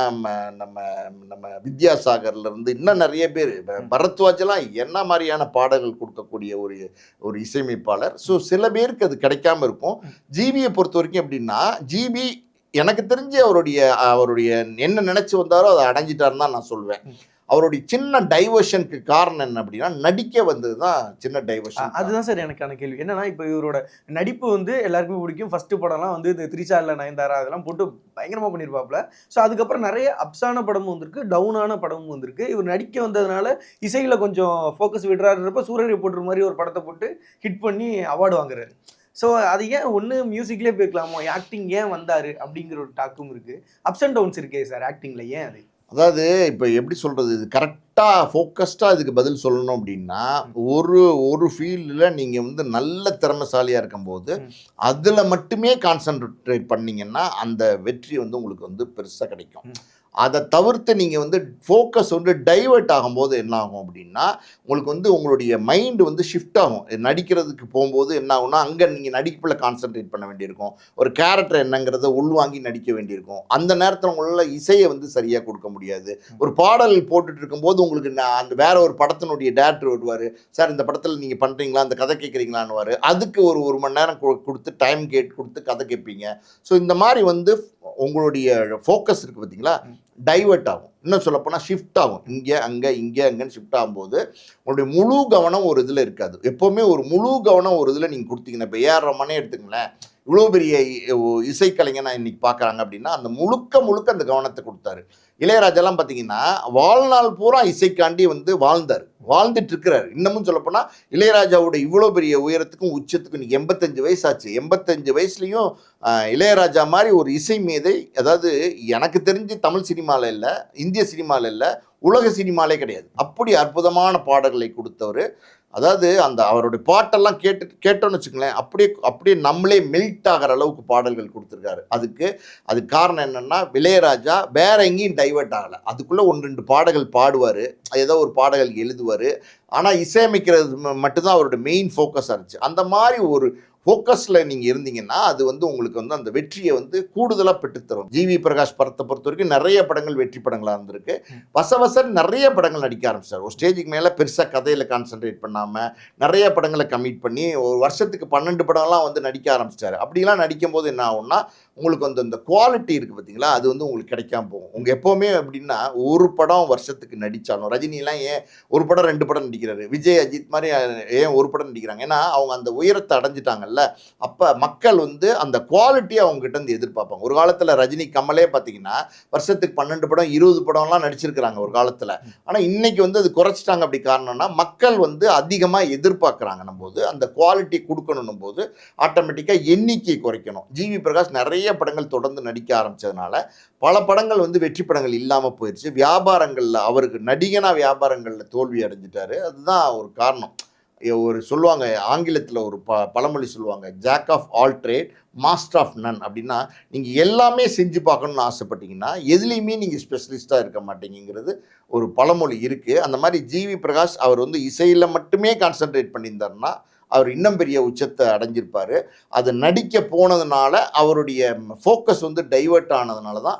நம்ம வித்யாசாகர்லேருந்து இன்னும் நிறைய பேர், பரத்வாஜெல்லாம் என்ன மாதிரியான பாடல்கள் கொடுக்கக்கூடிய ஒரு இசையமைப்பாளர். ஸோ சில பேருக்கு அது கிடைக்காம இருக்கும். ஜிவியை பொறுத்த வரைக்கும் எப்படின்னா, ஜிவி எனக்கு தெரிஞ்சு அவருடைய என்ன நினச்சி வந்தாரோ அதை அடைஞ்சிட்டாருன்னு தான் நான் சொல்லுவேன். அவருடைய சின்ன டைவர்ஷனுக்கு காரணம் என்ன அப்படின்னா, நடிக்க வந்தது தான் சின்ன டைவர்ஷன். அதுதான் சார் எனக்கான கேள்வி. என்னன்னா, இப்போ இவரோட நடிப்பு வந்து எல்லாருக்குமே பிடிக்கும். ஃபர்ஸ்ட் படம்லாம் வந்து இந்த திரிசாலில் நயன்தாரா அதெல்லாம் போட்டு பயங்கரமாக பண்ணியிருப்பாப்புல. ஸோ அதுக்கப்புறம் நிறைய அப்ஸான படமும் வந்திருக்கு, டவுனான படமும் வந்திருக்கு. இவர் நடிக்க வந்ததுனால இசையில் கொஞ்சம் ஃபோக்கஸ் விடுறாருன்றப்ப சூரியரை போட்டுற மாதிரி ஒரு படத்தை போட்டு ஹிட் பண்ணி அவார்டு வாங்குறாரு. ஸோ அது ஏன் ஒன்று மியூசிக்லேயே போய்க்கலாமோ, ஆக்டிங் ஏன் வந்தார் அப்படிங்கிற ஒரு டாக்கும் இருக்குது. அப்ஸ் அண்ட் டவுன்ஸ் இருக்கே சார் ஆக்டிங்கில், ஏன் அது? அதாவது இப்போ எப்படி சொல்கிறது, இது கரெக்டாக ஃபோக்கஸ்டாக இதுக்கு பதில் சொல்லணும் அப்படின்னா, ஒரு ஒரு ஃபீல்டில் நீங்கள் வந்து நல்ல திறமைசாலியாக இருக்கும்போது அதில் மட்டுமே கான்சன்ட்ரேட் பண்ணீங்கன்னா அந்த வெற்றி வந்து உங்களுக்கு வந்து பெருசாக கிடைக்கும். அதை தவிர்த்து நீங்கள் வந்து ஃபோக்கஸ் வந்து டைவர்ட் ஆகும்போது என்ன ஆகும் அப்படின்னா, உங்களுக்கு வந்து உங்களுடைய மைண்டு வந்து ஷிஃப்ட் ஆகும். நடிக்கிறதுக்கு போகும்போது என்ன ஆகும்னா, அங்கே நீங்கள் நடிப்பில் கான்சன்ட்ரேட் பண்ண வேண்டியிருக்கும். ஒரு கேரக்டர் என்னங்கிறத உள்வாங்கி நடிக்க வேண்டியிருக்கும். அந்த நேரத்தில் உங்களால் இசையை வந்து சரியாக கொடுக்க முடியாது. ஒரு பாடல் போட்டுட்டு இருக்கும்போது உங்களுக்கு அந்த வேற ஒரு படத்தினுடைய டேரக்டர் வருவார், சார் இந்த படத்தில் நீங்கள் பண்ணுறீங்களா, அந்த கதை கேட்குறீங்களான்னுவார். அதுக்கு ஒரு ஒரு மணி நேரம் கொடுத்து டைம் கொடுத்து கதை கேட்பீங்க. ஸோ இந்த மாதிரி வந்து உங்களுடைய ஃபோக்கஸ் இருக்குது பார்த்தீங்களா, டைவர்ட் ஆகும். இன்னும் சொல்லப்போனால் ஷிஃப்ட் ஆகும். இங்கே அங்கே இங்கே அங்கேன்னு ஷிஃப்ட் ஆகும்போது உங்களுடைய முழு கவனம் ஒரு இதில் இருக்காது. எப்போவுமே ஒரு முழு கவனம் ஒரு இதில் நீங்கள் கொடுத்தீங்கன்னா, இப்போ ஏஆர் ரஹ்மானே எடுத்துங்களேன், இவ்வளோ பெரிய இசைக்கலைஞனா இன்னைக்கு பார்க்குறாங்க அப்படின்னா அந்த முழுக்க அந்த கவனத்தை கொடுத்தாரு. இளையராஜாலாம் பார்த்தீங்கன்னா வாழ்நாள் பூரா இசைக்காண்டி வந்து வாழ்ந்துட்டு இருக்கிறாரு. இன்னமும் சொல்லப்போனால் இளையராஜாவோட இவ்வளோ பெரிய உயரத்துக்கும் உச்சத்துக்கும் இன்னைக்கு 85 வயசு ஆச்சு. 85 வயசுலேயும் இளையராஜா மாதிரி ஒரு இசை மேதை, அதாவது எனக்கு தெரிஞ்சு தமிழ் சினிமாவில் இல்லை, இந்திய சினிமாவில் இல்லை, உலக சினிமாலே கிடையாது. அப்படி அற்புதமான பாடல்களை கொடுத்தவர். அதாவது அந்த அவருடைய பாட்டெல்லாம் கேட்டோன்னு வச்சுங்களேன், அப்படியே நம்மளே மெல்ட் ஆகிற அளவுக்கு பாடல்கள் கொடுத்துருக்காரு. அதுக்கு காரணம் என்னென்னா, இளையராஜா வேற எங்கேயும் டைவர்ட் ஆகலை. அதுக்குள்ளே 1-2 பாடல்கள் பாடுவார், ஏதோ ஒரு பாடல்கள் எழுதுவார். ஆனால் இசையமைக்கிறது மட்டும்தான் அவரோட மெயின் ஃபோக்கஸாக இருந்துச்சு. அந்த மாதிரி ஒரு ஃபோக்கஸில் நீங்கள் இருந்தீங்கன்னா அது வந்து உங்களுக்கு வந்து அந்த வெற்றியை வந்து கூடுதலாக பெற்றுத்தரும். ஜிவி பிரகாஷ் படத்தை பொறுத்த வரைக்கும் நிறைய படங்கள் வெற்றி படங்களாக இருந்திருக்கு. வசவசன் நிறைய படங்கள் நடிக்க ஆரம்பிச்சார். ஒரு ஸ்டேஜுக்கு மேலே பெருசாக கதையில் கான்சன்ட்ரேட் பண்ணாமல் நிறைய படங்களை கமிட் பண்ணி ஒரு வருஷத்துக்கு 12 படம்லாம் வந்து நடிக்க ஆரம்பிச்சிட்டாரு. அப்படிலாம் நடிக்கும் போது என்ன ஆகும்னா, உங்களுக்கு வந்து அந்த குவாலிட்டி இருக்குது பார்த்தீங்களா, அது வந்து உங்களுக்கு கிடைக்காம போகும். உங்கள் எப்போவுமே அப்படின்னா ஒரு படம் வருஷத்துக்கு நடித்தாலும், ரஜினிலாம் ஏன் ஒரு படம் 2 படம் நடிக்கிறாரு, விஜய் அஜித் மாதிரி ஏன் ஒரு படம் நடிக்கிறாங்க, ஏன்னா அவங்க அந்த உயரத்தை அடைஞ்சிட்டாங்கல்ல. அப்போ மக்கள் வந்து அந்த குவாலிட்டியை அவங்ககிட்ட இருந்து எதிர்பார்ப்பாங்க. ஒரு காலத்தில் ரஜினி கமலே பார்த்தீங்கன்னா வருஷத்துக்கு 12 படம் 20 படம்லாம் நடிச்சிருக்கிறாங்க ஒரு காலத்தில். ஆனால் இன்னைக்கு வந்து அது குறைச்சிட்டாங்க. அப்படி காரணம்னா மக்கள் வந்து அதிகமாக எதிர்பார்க்குறாங்கன்னும் போது அந்த குவாலிட்டி கொடுக்கணும் போது ஆட்டோமேட்டிக்காக எண்ணிக்கை குறைக்கணும். ஜிவி பிரகாஷ் நிறைய படங்கள் தொடர்ந்து நடிக்க ஆரம்பித்ததுனால பல படங்கள் வந்து வெற்றி படங்கள் இல்லாமல் போயிடுச்சு. வியாபாரங்களில் அவருக்கு நடிகனாக வியாபாரங்களில் தோல்வி அடைஞ்சிட்டாரு. அதுதான் ஒரு காரணம். ஒரு சொல்லுவாங்க ஆங்கிலத்தில் ஒரு பழமொழி சொல்லுவாங்க, jack of all trade master of none. அப்படின்னா நீங்கள் எல்லாமே செஞ்சு பார்க்கணுன்னு ஆசைப்பட்டீங்கன்னா எதுலேயுமே நீங்கள் ஸ்பெஷலிஸ்ட்டாக இருக்க மாட்டீங்கிறது ஒரு பழமொழி இருக்குது. அந்த மாதிரி ஜிவி பிரகாஷ் அவர் வந்து இசையில் மட்டுமே கான்சன்ட்ரேட் பண்ணியிருந்தாருன்னா அவர் இன்னும் பெரிய உச்சத்தை அடைஞ்சிருப்பார். அது நடிக்க போனதுனால அவருடைய ஃபோக்கஸ் வந்து டைவர்ட் ஆனதுனால தான்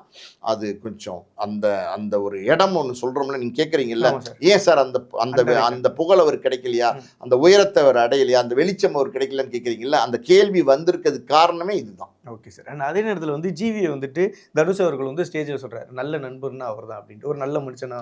அது கொஞ்சம் அந்த அந்த ஒரு இடம் ஒன்று சொல்கிறோம்ல, நீங்கள் கேட்குறீங்கல்ல, ஏன் சார் அந்த அந்த அந்த புகழ் அவர் கிடைக்கலையா, அந்த உயரத்தை அவர் அடையலையா, அந்த வெளிச்சம் அவர் கிடைக்கலன்னு கேட்குறீங்கல்ல, அந்த கேள்வி வந்திருக்கிறதுக்கு காரணமே இதுதான். Okay sir. அண்ட் அதே நேரத்தில் வந்து ஜிவியை வந்துட்டு தனுஷ் அவர்கள் வந்து ஸ்டேஜில் சொல்கிறார், நல்ல நண்பர்னா அவர் தான் அப்படின்ட்டு, ஒரு நல்ல மனுஷனா.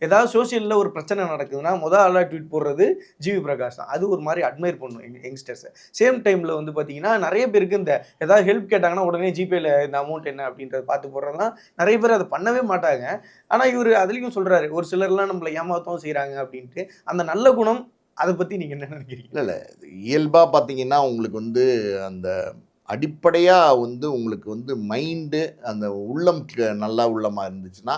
ஏதாவது சோசியலில் ஒரு பிரச்சனை நடக்குதுன்னா ஆளாக ட்வீட் போடுறது ஜிவி பிரகாஷ் தான். அது ஒரு மாதிரி அட்மையர் பண்ணும் யங்ஸ்டர்ஸை. சேம் டைமில் வந்து பார்த்தீங்கன்னா நிறைய பேருக்கு இந்த ஏதாவது ஹெல்ப் கேட்டாங்கன்னா உடனே ஜிபேயில் இந்த அமௌண்ட் என்ன அப்படின்றத பார்த்து போடுறதுலாம் நிறைய பேர் அதை பண்ணவே மாட்டாங்க. ஆனால் இவர் அதுலேயும் சொல்கிறாரு, ஒரு சிலர்லாம் நம்மளை ஏமாத்தவும் செய்கிறாங்க அப்படின்ட்டு. அந்த நல்ல குணம் அதை பற்றி நீங்கள் என்ன நினைக்கிறீங்க? இல்லை இயல்பாக பார்த்தீங்கன்னா உங்களுக்கு வந்து அந்த அடிப்படையாக வந்து உங்களுக்கு வந்து மைண்டு அந்த உள்ளம் நல்லா உள்ளமாக இருந்துச்சுன்னா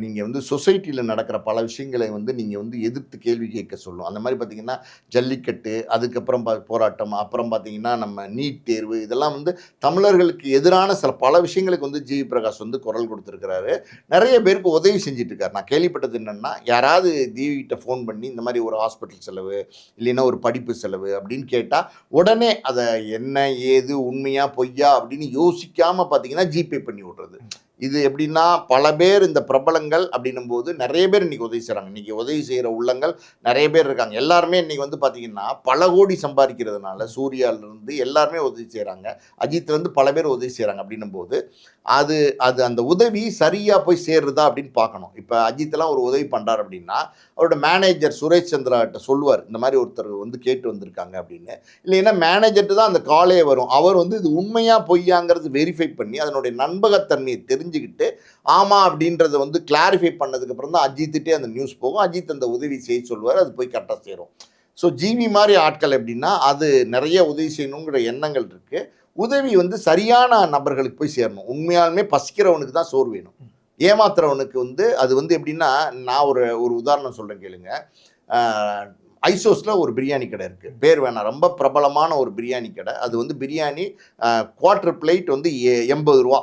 நீங்கள் வந்து சொசைட்டியில் நடக்கிற பல விஷயங்களை வந்து நீங்கள் வந்து எதிர்த்து கேள்வி கேட்க சொல்லும். அந்த மாதிரி பார்த்தீங்கன்னா ஜல்லிக்கட்டு, அதுக்கப்புறம் போராட்டம், அப்புறம் பார்த்தீங்கன்னா நம்ம நீட் தேர்வு, இதெல்லாம் வந்து தமிழர்களுக்கு எதிரான பல விஷயங்களுக்கு வந்து ஜிவி பிரகாஷ் வந்து குரல் கொடுத்துருக்கிறாரு. நிறைய பேருக்கு உதவி செஞ்சிட்ருக்காரு. நான் கேள்விப்பட்டது என்னென்னா, யாராவது ஜிவிகிட்ட ஃபோன் பண்ணி இந்த மாதிரி ஒரு ஹாஸ்பிட்டல் செலவு இல்லைன்னா ஒரு படிப்பு செலவு அப்படின்னு கேட்டால் உடனே அதை என்ன ஏது உண்மையா பொய்யா அப்படின்னு யோசிக்காமல் பார்த்தீங்கன்னா ஜிபே பண்ணி விட்றது. இது எப்படின்னா, பல பேர் இந்த பிரபலங்கள் அப்படின்னும் போது நிறைய பேர் இன்றைக்கி உதவி செய்கிறாங்க. இன்றைக்கி உதவி செய்கிற உள்ளங்கள் நிறைய பேர் இருக்காங்க. எல்லாருமே இன்றைக்கி வந்து பார்த்திங்கன்னா பல கோடி சம்பாதிக்கிறதுனால சூர்யாவிலேருந்து எல்லாருமே உதவி செய்கிறாங்க, அஜித்லேருந்து பல பேர் உதவி செய்கிறாங்க. அப்படின்னும் போது அது அது அந்த உதவி சரியாக போய் சேர்றதா அப்படின்னு பார்க்கணும். இப்போ அஜித்தெல்லாம் ஒரு உதவி பண்ணுறாரு அப்படின்னா அவரோட மேனேஜர் சுரேஷ் சந்திராட்ட சொல்லுவார், இந்த மாதிரி ஒருத்தர் வந்து கேட்டு வந்திருக்காங்க அப்படின்னு. இல்லைன்னா மேனேஜர்ட்டு தான் அந்த காலே வரும். அவர் வந்து இது உண்மையாக பொய்யாங்கிறது வெரிஃபை பண்ணி அதனுடைய நம்பகத்தன்மையை தெரிஞ்சுக்கிட்டு ஆமாம் அப்படின்றத வந்து கிளாரிஃபை பண்ணதுக்கப்புறம் தான் அஜித்துட்டே அந்த நியூஸ் போகும். அஜித் அந்த உதவி செய்ய சொல்லுவார், அது போய் கரெக்டாக சேரும். ஸோ ஜிவி மாதிரி ஆட்கள் எப்படின்னா அது நிறைய உதவி செய்யணுங்கிற எண்ணங்கள் இருக்குது. உதவி வந்து சரியான நபர்களுக்கு போய் சேரணும். உண்மையாலுமே பசிக்கிறவனுக்கு தான் சோறு வேணும். ஏமாத்துறவனுக்கு வந்து அது வந்து எப்படின்னா, நான் ஒரு ஒரு உதாரணம் சொல்கிறேன் கேளுங்க. ஐசோஸில் ஒரு பிரியாணி கடை இருக்குது, பேர் வேணாம், ரொம்ப பிரபலமான ஒரு பிரியாணி கடை. அது வந்து பிரியாணி குவார்ட்டர் பிளேட் வந்து 80 ரூபா.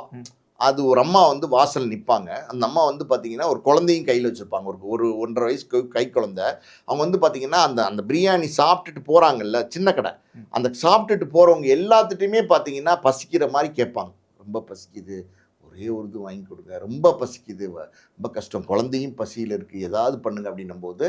அது ஒரு அம்மா வந்து வாசல் நிற்பாங்க. அந்த அம்மா வந்து பார்த்தீங்கன்னா ஒரு குழந்தையும் கையில் வச்சுருப்பாங்க, ஒரு 1.5 வயசு கை குழந்தை. அவங்க வந்து பார்த்தீங்கன்னா அந்த அந்த பிரியாணி சாப்பிட்டுட்டு போகிறாங்கல்ல, சின்ன கடை, அந்த சாப்பிட்டுட்டு போகிறவங்க எல்லாத்துட்டையுமே பார்த்தீங்கன்னா பசிக்கிற மாதிரி கேட்பாங்க. ரொம்ப பசிக்குது, ஒரே ஒரு இது வாங்கி கொடுங்க, ரொம்ப பசிக்குது, ரொம்ப கஷ்டம், குழந்தையும் பசியில் இருக்குது, ஏதாவது பண்ணுங்க அப்படின்னும்போது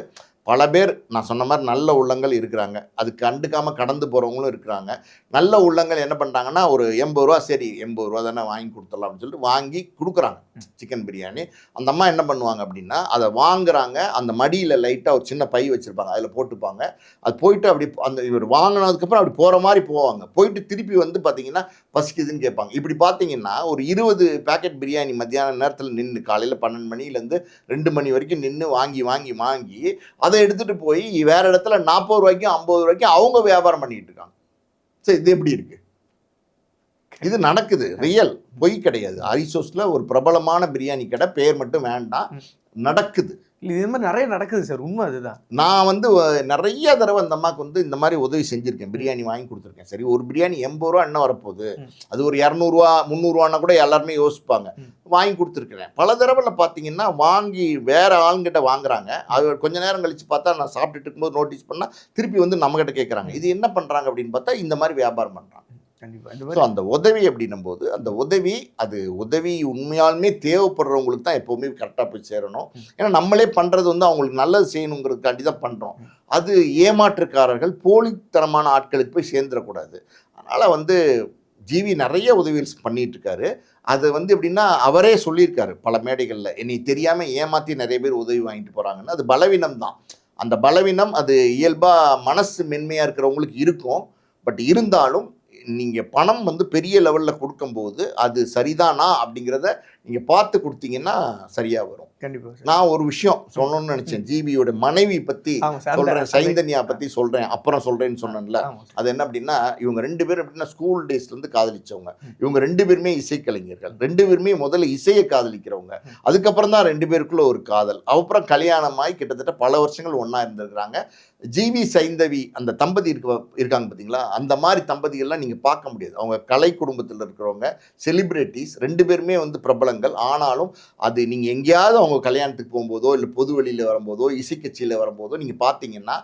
பல பேர் நான் சொன்ன மாதிரி நல்ல உள்ளங்கள் இருக்கிறாங்க, அது கண்டுக்காமல் கடந்து போகிறவங்களும் இருக்கிறாங்க. நல்ல உள்ளங்கள் என்ன பண்ணுறாங்கன்னா, ஒரு 80 ரூபா, சரி 80 ரூபா தானே வாங்கி கொடுத்துடலாம் அப்படின்னு சொல்லிட்டு வாங்கி கொடுக்குறாங்க சிக்கன் பிரியாணி. அந்த அம்மா என்ன பண்ணுவாங்க அப்படின்னா, அதை வாங்குறாங்க, அந்த மடியில் லைட்டாக ஒரு சின்ன பை வச்சுருப்பாங்க, அதில் போட்டுப்பாங்க. அது போயிட்டு அப்படி அந்த இவர் வாங்கினதுக்கப்புறம் அப்படி போகிற மாதிரி போவாங்க. போயிட்டு திருப்பி வந்து பார்த்தீங்கன்னா பசிக்குதுன்னு கேட்பாங்க. இப்படி பார்த்தீங்கன்னா ஒரு 20 பேக்கெட் பிரியாணி மத்தியான நேரத்தில் நின்று காலையில் 12 மணிலேருந்து 2 மணி வரைக்கும் நின்று வாங்கி வாங்கி வாங்கி அதை எடுத்துட்டு போய் வேற இடத்துல 40 ரூபாய்க்கும் 50 ரூபாய்க்கும் அவங்க வியாபாரம் பண்ணிட்டு இருக்காங்க. சரி, இது எப்படி இருக்கு? இது நடக்குது, ரியல், பொய் கிடையாது. ஐசோஸ்ல ஒரு பிரபலமான பிரியாணி கடை, பேர் மட்டும் வேண்டாம், நடக்குது. இது மாதிரி நிறைய நடக்குது சார், உண்மை அதுதான். நான் வந்து நிறைய தடவை அந்த அம்மாவுக்கு வந்து இந்த மாதிரி உதவி செஞ்சுருக்கேன், பிரியாணி வாங்கி கொடுத்துருக்கேன். சரி, ஒரு பிரியாணி 80 ரூபா என்ன வரப்போகுது, அது ஒரு 200 ரூபா 300 ரூபான்னா கூட எல்லாருமே யோசிப்பாங்க. வாங்கி கொடுத்துருக்கிறேன். பல தடவையில் பார்த்தீங்கன்னா வாங்கி வேற ஆளுங்கிட்ட வாங்குறாங்க. அது கொஞ்ச நேரம் கழிச்சு பார்த்தா நான் சாப்பிட்டுட்டு இருக்கும்போது நோட்டீஸ் பண்ணால் திருப்பி வந்து நம்மகிட்ட கேட்குறாங்க. இது என்ன பண்ணுறாங்க அப்படின்னு பார்த்தா இந்த மாதிரி வியாபாரம் பண்ணுறாங்க. கண்டிப்பாக. ஸோ அந்த உதவி அப்படின்னும் போது அந்த உதவி உண்மையாலுமே தேவைப்படுறவங்களுக்கு தான் எப்போவுமே கரெக்டாக போய் சேரணும். ஏன்னா நம்மளே பண்ணுறது வந்து அவங்களுக்கு நல்லது செய்யணுங்கிறதுக்காண்டி தான் பண்ணுறோம். அது ஏமாற்றுக்காரர்கள் போலித்தனமான ஆட்களுக்கு போய் சேர்ந்துடக்கூடாது. அதனால் வந்து ஜிவி நிறைய உதவிகள் பண்ணிகிட்ருக்காரு. அது வந்து எப்படின்னா அவரே சொல்லியிருக்காரு பல மேடைகளில், என்னை தெரியாமல் ஏமாற்றி நிறைய பேர் உதவி வாங்கிட்டு போகிறாங்கன்னு. அது பலவீனம் தான். அந்த பலவீனம் அது இயல்பாக மனசு மென்மையாக இருக்கிறவங்களுக்கு இருக்கும். பட் இருந்தாலும் நீங்கள் பணம் வந்து பெரிய லெவலில் கொடுக்கும்போது அது சரிதானா அப்படிங்கிறத நீங்கள் பார்த்து கொடுத்தீங்கன்னா சரியாக வரும். கண்டிப்பாக. நான் ஒரு விஷயம் சொல்லணும்னு நினச்சேன், ஜிவியோட மனைவி பற்றி சொல்கிறேன், சைந்தன்யா பற்றி சொல்கிறேன், அப்புறம் சொல்கிறேன்னு சொன்னேன்ல. அது என்ன அப்படின்னா, இவங்க 2 பேரும் எப்படின்னா ஸ்கூல் டேஸ்லேருந்து காதலிச்சவங்க. இவங்க 2 பேருமே இசைக்கலைஞர்கள், 2 பேருமே முதல்ல இசையை காதலிக்கிறவங்க. அதுக்கப்புறம் தான் 2 பேருக்குள்ள ஒரு காதல். அப்புறம் கல்யாணமாகி கிட்டத்தட்ட பல வருஷங்கள் ஒன்றா இருந்திருக்கிறாங்க. ஜிவி சைந்தவி அந்த தம்பதி இருக்காங்க பார்த்தீங்களா, அந்த மாதிரி தம்பதிகள்லாம் நீங்கள் பார்க்க முடியாது. அவங்க கலை குடும்பத்தில் இருக்கிறவங்க, செலிப்ரிட்டிஸ், 2 பேருமே வந்து பிரபலங்கள். ஆனாலும் அது நீங்கள் எங்கேயாவது அவங்க கல்யாணத்துக்கு போகும்போதோ இல்லை பொது வெளியில் வரும்போதோ இசை கட்சியில் வரும்போதோ நீங்கள் பார்த்தீங்கன்னா,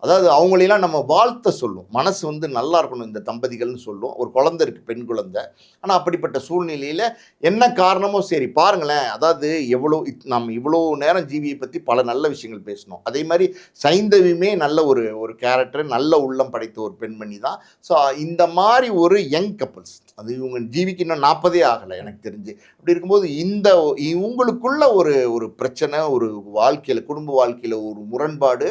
அதாவது அவங்களெல்லாம் நம்ம வாழ்த்த சொல்லும், மனசு வந்து நல்லா இருக்கணும் இந்த தம்பதிகள்னு சொல்லும். ஒரு குழந்தை இருக்குது, பெண் குழந்தை. ஆனால் அப்படிப்பட்ட சூழ்நிலையில் என்ன காரணமோ சரி பாருங்களேன், அதாவது நம்ம இவ்வளோ நேரம் ஜிவியை பற்றி பல நல்ல விஷயங்கள் பேசணும். அதே மாதிரி சைந்தவியுமே நல்ல ஒரு கேரக்டர், நல்ல உள்ளம் படைத்த ஒரு பெண்மணி தான். ஸோ இந்த மாதிரி ஒரு யங் கப்புள்ஸ், அது இவங்க ஜிவிக்கு இன்னும் 40 ஆகலை எனக்கு தெரிஞ்சு. அப்படி இருக்கும்போது இவங்களுக்குள்ள ஒரு பிரச்சனை, ஒரு வாழ்க்கையில், குடும்ப வாழ்க்கையில் ஒரு முரண்பாடு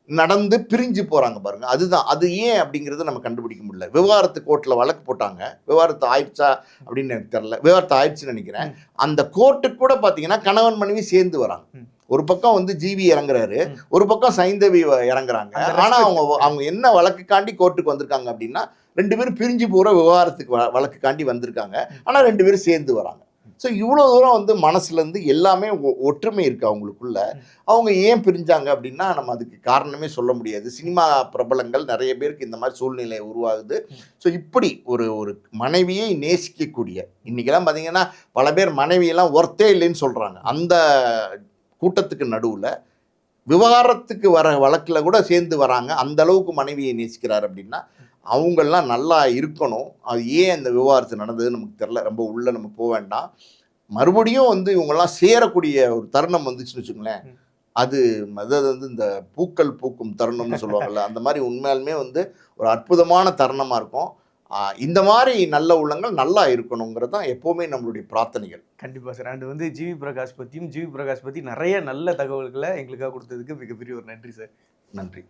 நடந்து பிரிஞ்சு போகிறாங்க பாருங்க. அதுதான் அது ஏன் அப்படிங்கிறத நம்ம கண்டுபிடிக்க முடியல. விவாகரத்து கோர்ட்டில் வழக்கு போட்டாங்க, விவாகரத்து ஆயிடுச்சா அப்படின்னு எனக்கு தெரியல, விவாகரத்து ஆயிடுச்சுன்னு நினைக்கிறேன். அந்த கோர்ட்டுக்கு கூட பார்த்தீங்கன்னா கணவன் மனைவி சேர்ந்து வராங்க. ஒரு பக்கம் வந்து ஜிவி இறங்குறாரு, ஒரு பக்கம் சைந்தவி இறங்குறாங்க. ஆனால் அவங்க என்ன வழக்குக்காண்டி கோர்ட்டுக்கு வந்திருக்காங்க அப்படின்னா, 2 பேரும் பிரிஞ்சு போகிற விவாகரத்துக்கு வழக்குக்காண்டி வந்திருக்காங்க. ஆனால் 2 பேரும் சேர்ந்து வராங்க. ஸோ இவ்வளோ தூரம் வந்து மனசுலேருந்து எல்லாமே ஒற்றுமை இருக்குது அவங்களுக்குள்ள. அவங்க ஏன் பிரிஞ்சாங்க அப்படின்னா நம்ம அதுக்கு காரணமே சொல்ல முடியாது. சினிமா பிரபலங்கள் நிறைய பேருக்கு இந்த மாதிரி சூழ்நிலை உருவாகுது. ஸோ இப்படி ஒரு மனைவியை நேசிக்கக்கூடிய, இன்றைக்கெல்லாம் பார்த்தீங்கன்னா பல பேர் மனைவியெல்லாம் ஒர்த்தே இல்லைன்னு சொல்கிறாங்க. அந்த கூட்டத்துக்கு நடுவில் விவகாரத்துக்கு வர வழக்கில் கூட சேர்ந்து வராங்க. அந்த அளவுக்கு மனைவியை நேசிக்கிறார் அப்படின்னா அவங்கெல்லாம் நல்லா இருக்கணும். அது ஏன் அந்த விவகாரத்து நடந்தது நமக்கு தெரில, ரொம்ப உள்ளே நம்ம போக வேண்டாம். மறுபடியும் வந்து இவங்கெல்லாம் சேரக்கூடிய ஒரு தருணம் வந்துச்சுன்னு வச்சுக்கோங்களேன், அது வந்து இந்த பூக்கள் பூக்கும் தருணம்னு சொல்லுவாங்கள்ல, அந்த மாதிரி உண்மையாலுமே வந்து ஒரு அற்புதமான தருணமாக இருக்கும். இந்த மாதிரி நல்ல உள்ளங்கள் நல்லா இருக்கணுங்கிறது தான் எப்போவுமே நம்மளுடைய பிரார்த்தனைகள். கண்டிப்பாக சார். அண்ட் வந்து ஜிவி பிரகாஷ் பற்றி நிறைய நல்ல தகவல்களை எங்களுக்காக கொடுத்ததுக்கு மிகப்பெரிய ஒரு நன்றி சார். நன்றி.